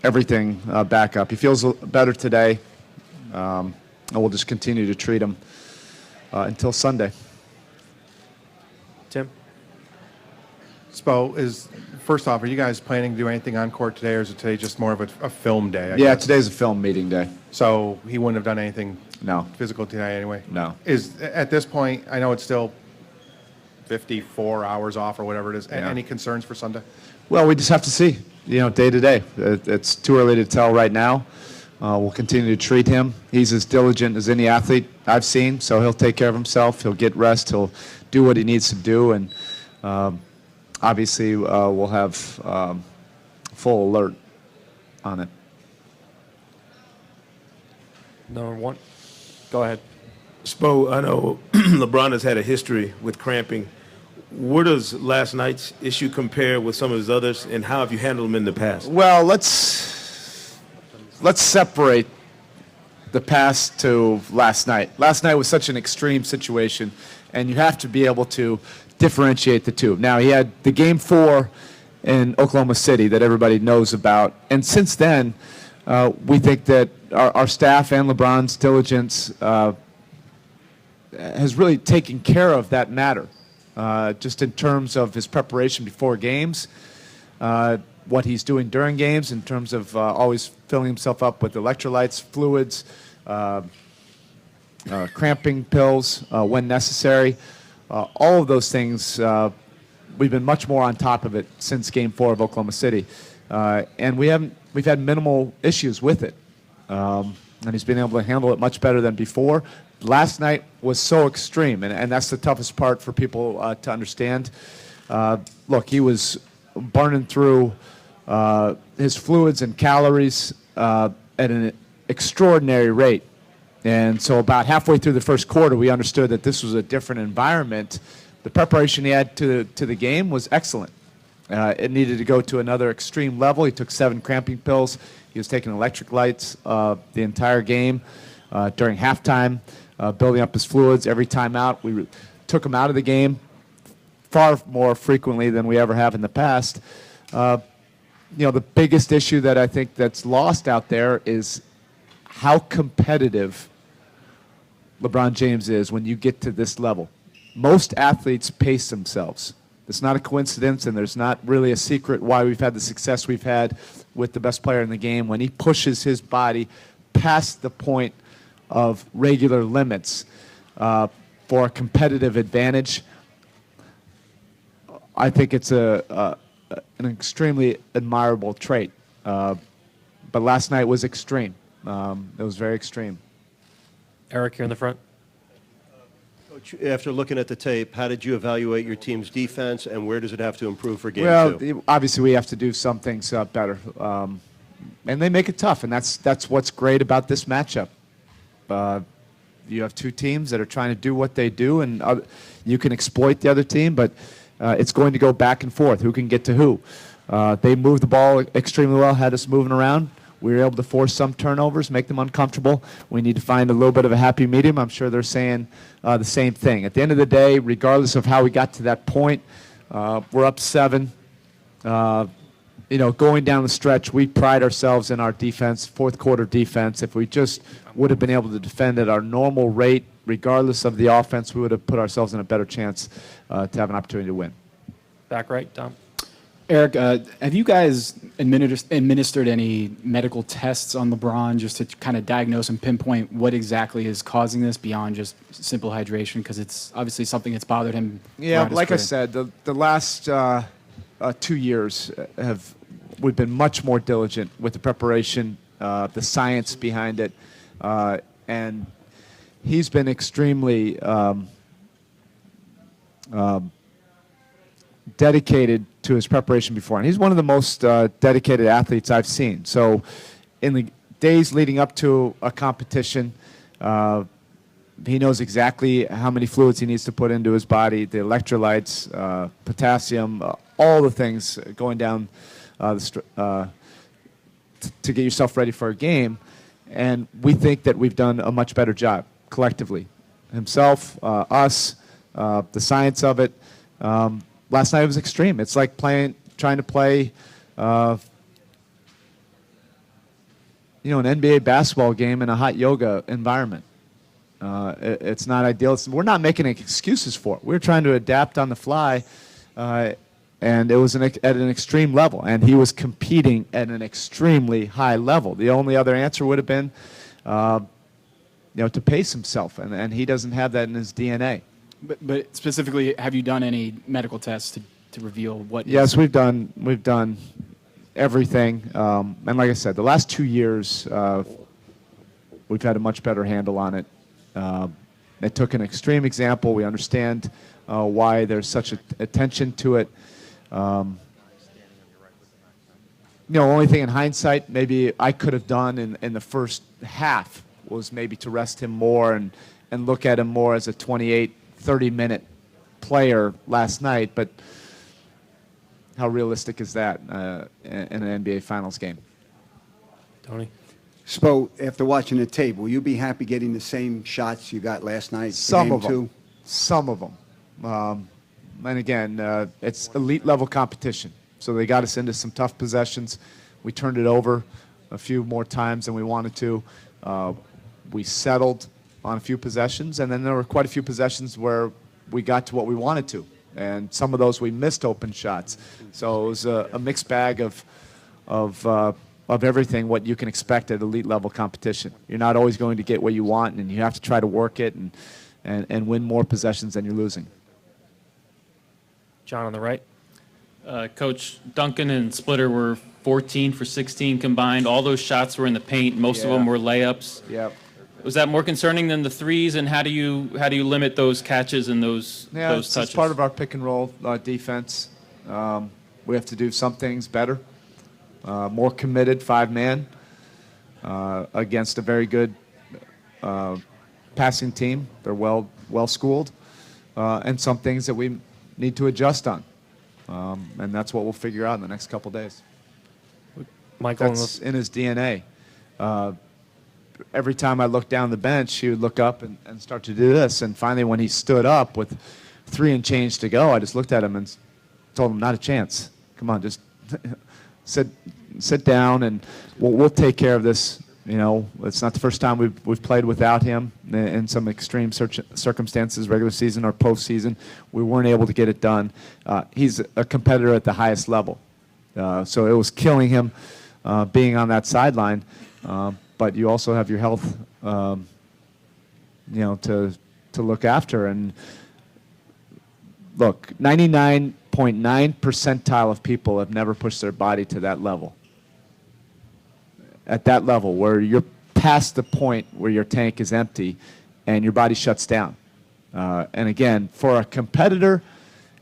everything back up. He feels better today, and we'll just continue to treat him until Sunday. Tim? Spo, first off, are you guys planning to do anything on court today, or is it today just more of a film day? I guess? Today's a film meeting day. So he wouldn't have done anything No. physical tonight anyway? No. At this point, I know it's still 54 hours off or whatever it is. Yeah. Any concerns for Sunday? Well, we just have to see, day to day. It's too early to tell right now. We'll continue to treat him. He's as diligent as any athlete I've seen, so he'll take care of himself. He'll get rest. He'll do what he needs to do, and obviously we'll have full alert on it. Number one. Go ahead. Spo, I know LeBron has had a history with cramping. Where does last night's issue compare with some of his others, and how have you handled them in the past? Well, let's separate the past to last night. Last night was such an extreme situation, and you have to be able to differentiate the two. Now, he had the Game 4 in Oklahoma City that everybody knows about, and since then, we think that our staff and LeBron's diligence has really taken care of that matter, just in terms of his preparation before games, what he's doing during games in terms of always filling himself up with electrolytes, fluids, cramping pills when necessary. All of those things, we've been much more on top of it since Game 4 of Oklahoma City. And we've had minimal issues with it. And he's been able to handle it much better than before. Last night was so extreme, and that's the toughest part for people to understand. Look, he was burning through his fluids and calories at an extraordinary rate. And so about halfway through the first quarter, we understood that this was a different environment. The preparation he had to the game was excellent. It needed to go to another extreme level. He took 7 cramping pills. He was taking electric lights the entire game during halftime, building up his fluids every time out. We took him out of the game far more frequently than we ever have in the past. The biggest issue that I think that's lost out there is how competitive LeBron James is when you get to this level. Most athletes pace themselves. It's not a coincidence, and there's not really a secret why we've had the success we've had with the best player in the game. When he pushes his body past the point of regular limits for a competitive advantage, I think it's an extremely admirable trait. But last night was extreme. It was very extreme. Erik, here in the front. Coach, after looking at the tape, how did you evaluate your team's defense, and where does it have to improve for Game 2? Well, obviously we have to do some things better. And they make it tough, and that's what's great about this matchup. You have two teams that are trying to do what they do, and you can exploit the other team, but it's going to go back and forth. Who can get to who? They moved the ball extremely well, had us moving around. We were able to force some turnovers, make them uncomfortable. We need to find a little bit of a happy medium. I'm sure they're saying the same thing. At the end of the day, regardless of how we got to that point, we're up 7. Going down the stretch, we pride ourselves in our defense, fourth quarter defense. If we just would have been able to defend at our normal rate, regardless of the offense, we would have put ourselves in a better chance to have an opportunity to win. Back right, Tom. Erik, have you guys administered any medical tests on LeBron just to kind of diagnose and pinpoint what exactly is causing this beyond just simple hydration? Because it's obviously something that's bothered him. Yeah, like I said, the last 2 years we've been much more diligent with the preparation, the science behind it, and he's been extremely dedicated to his preparation before, and he's one of the most dedicated athletes I've seen. So in the days leading up to a competition, he knows exactly how many fluids he needs to put into his body, the electrolytes, potassium, all the things going down to get yourself ready for a game. And we think that we've done a much better job collectively. Himself, us, the science of it. Last night was extreme. It's like trying to play an NBA basketball game in a hot yoga environment. It's not ideal. We're not making any excuses for it. We're trying to adapt on the fly, and it was at an extreme level. And he was competing at an extremely high level. The only other answer would have been, to pace himself, and he doesn't have that in his DNA. But specifically, have you done any medical tests to reveal what? Yes, we've done everything. And like I said, the last 2 years, we've had a much better handle on it. They took an extreme example. We understand why there's such attention to it. Only thing in hindsight maybe I could have done in the first half was maybe to rest him more and look at him more as a 28, 30-minute player last night. But how realistic is that in an NBA Finals game? Tony? Spo, after watching the tape, will you be happy getting the same shots you got last night? Some game of them. two? Some of them. And again, it's elite level competition. So they got us into some tough possessions. We turned it over a few more times than we wanted to. We settled on a few possessions, and then there were quite a few possessions where we got to what we wanted to. And some of those we missed open shots. So it was a mixed bag of everything what you can expect at elite level competition. You're not always going to get what you want, and you have to try to work it and win more possessions than you're losing. John on the right. Coach, Duncan and Splitter were 14 for 16 combined. All those shots were in the paint. Most of them were layups. Yep. Was that more concerning than the threes? And how do you limit those catches and those touches? It's part of our pick and roll defense. We have to do some things better. More committed 5-man against a very good passing team. They're well schooled, and some things that we need to adjust on. And that's what we'll figure out in the next couple days. Michael, That's in his DNA. Every time I looked down the bench, he would look up and start to do this. And finally, when he stood up with 3 and change to go, I just looked at him and told him, not a chance. Come on, just sit down, and we'll take care of this. It's not the first time we've played without him in some extreme circumstances, regular season or postseason. We weren't able to get it done. He's a competitor at the highest level. So it was killing him being on that sideline. But you also have your health, to look after. And look, 99.9 percentile of people have never pushed their body to that level. At that level, where you're past the point where your tank is empty and your body shuts down. And again, for a competitor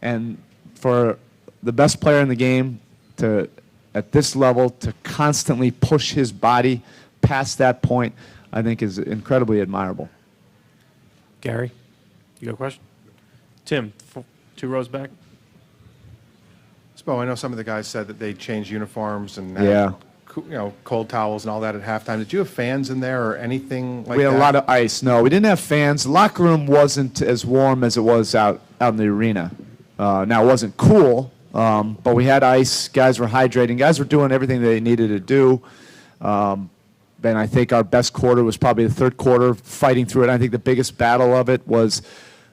and for the best player in the game at this level to constantly push his body past that point, I think is incredibly admirable. Gary, you got a question? Tim, 2 rows back. Spo, I know some of the guys said that they changed uniforms and Yeah. cold towels and all that at halftime. Did you have fans in there or anything like that? We had a lot of ice. No, we didn't have fans. The locker room wasn't as warm as it was out in the arena. Now, it wasn't cool, but we had ice. Guys were hydrating. Guys were doing everything they needed to do. And I think our best quarter was probably the third quarter, fighting through it. I think the biggest battle of it was,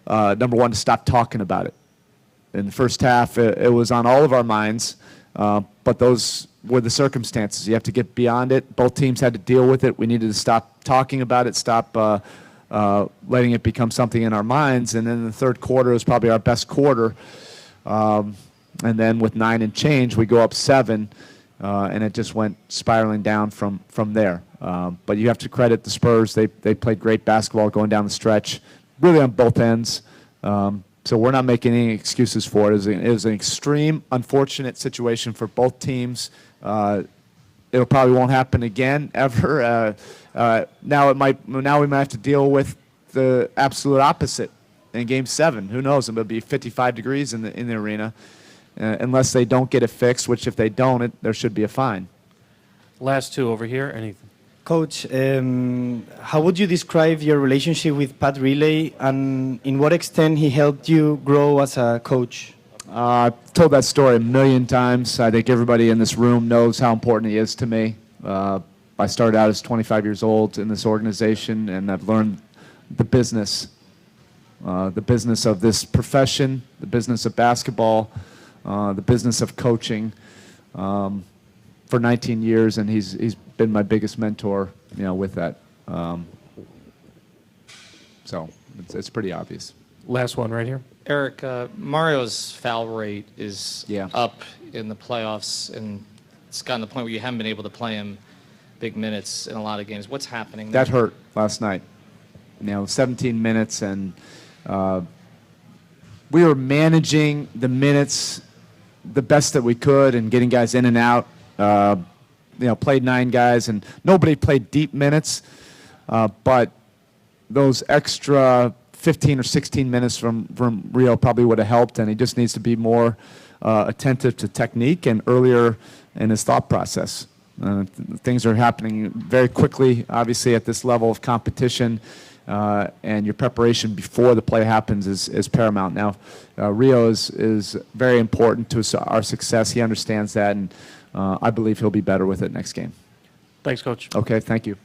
number one, to stop talking about it. In the first half, it was on all of our minds, but those were the circumstances. You have to get beyond it. Both teams had to deal with it. We needed to stop talking about it, stop letting it become something in our minds. And then the third quarter was probably our best quarter. And then with 9 and change, we go up 7, and it just went spiraling down from there. But you have to credit the Spurs. They played great basketball going down the stretch, really on both ends. So we're not making any excuses for it. It was an extreme, unfortunate situation for both teams. It probably won't happen again ever. Now we might have to deal with the absolute opposite in Game 7. Who knows? It'll be 55 degrees in the arena, unless they don't get it fixed. Which, if they don't, there should be a fine. Last 2 over here. Anything? Coach, how would you describe your relationship with Pat Riley, and in what extent he helped you grow as a coach? I've told that story a million times. I think everybody in this room knows how important he is to me. I started out as 25 years old in this organization, and I've learned the business of this profession, the business of basketball, the business of coaching for 19 years, and he's been my biggest mentor, with that. So it's pretty obvious. Last one right here. Erik, Mario's foul rate is Yeah. up in the playoffs, and it's gotten to the point where you haven't been able to play him big minutes in a lot of games. What's happening there? That hurt last night. 17 minutes, and we were managing the minutes the best that we could and getting guys in and out. Played 9 guys, and nobody played deep minutes, but those extra 15 or 16 minutes from Rio probably would have helped, and he just needs to be more attentive to technique and earlier in his thought process. Things are happening very quickly, obviously, at this level of competition, and your preparation before the play happens is paramount. Now, Rio is very important to our success. He understands that, and I believe he'll be better with it next game. Thanks, Coach. Okay, thank you.